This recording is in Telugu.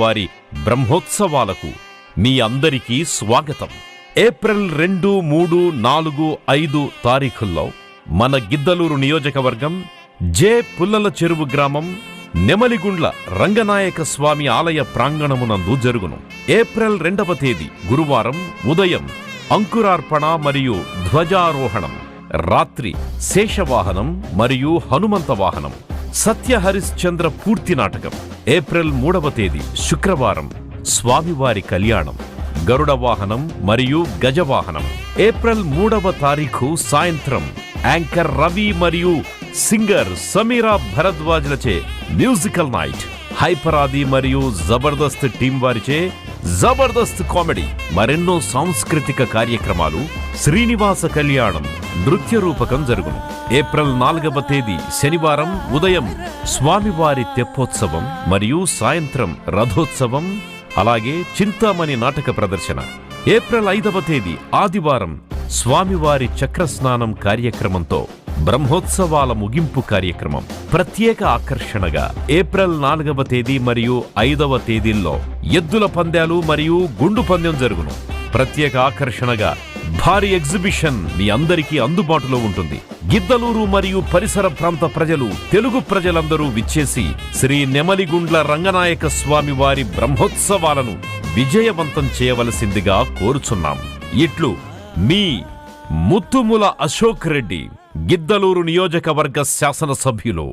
వారి బ్రహ్మోత్సవాలకు మీ అందరికీ స్వాగతం. ఏప్రిల్ 2, 3, 4, 5 తారీఖుల్లో మన గిద్దలూరు నియోజకవర్గం జె. పుల్లల చెరువు గ్రామం నెమలిగుండ్ల రంగనాయక స్వామి ఆలయ ప్రాంగణమునందు జరుగును. ఏప్రిల్ 2వ తేదీ గురువారం ఉదయం అంకురార్పణ మరియు ధ్వజారోహణం, రాత్రి శేషవాహనం మరియు హనుమంత వాహనం, సత్యహరిశ్చంద్ర పూర్తి నాటకం. ఏప్రిల్ 3వ తేదీ శుక్రవారం స్వామివారి కళ్యాణం, గరుడ వాహనం మరియు గజవాహనం. ఏప్రిల్ 3వ తారీఖు సాయంత్రం యాంకర్ రవి మరియు singer Sameera భరద్వాజ్లచే musical night, Hyper Aadi మరియు జబర్దస్త్ టీం వారిచే జబర్దస్త్ కామెడీ, మరెన్నో సాంస్కృతిక కార్యక్రమాలు, శ్రీనివాస కళ్యాణం, నృత్య రూపకం జరుగును. ఏప్రిల్ 4వ తేదీ శనివారం ఉదయం స్వామివారి తెప్పోత్సవం మరియు సాయంత్రం రథోత్సవం, అలాగే చింతామణి నాటక ప్రదర్శన. ఏప్రిల్ 5వ తేదీ ఆదివారం స్వామివారి చక్రస్నానం కార్యక్రమంతో బ్రహ్మోత్సవాల ముగింపు కార్యక్రమం. ప్రత్యేక ఆకర్షణగా ఏప్రిల్ 4వ తేదీ మరియు 5వ తేదీల్లో ఎద్దుల పందాలు మరియు గుండు పందెం జరుగును. ప్రత్యేక ఆకర్షణగా భారీ ఎగ్జిబిషన్ మీ అందరికీ అందుబాటులో ఉంటుంది. గిద్దలూరు మరియు పరిసర ప్రాంత ప్రజలు, తెలుగు ప్రజలందరూ విచ్చేసి శ్రీ నెమలిగుండ్ల రంగనాయక స్వామి వారి బ్రహ్మోత్సవాలను విజయవంతం చేయవలసిందిగా కోరుచున్నాం. ఇట్లు మీ ముత్తుముల అశోక్ రెడ్డి, గిద్దలూరు నియోజకవర్గ శాసనసభ్యులు.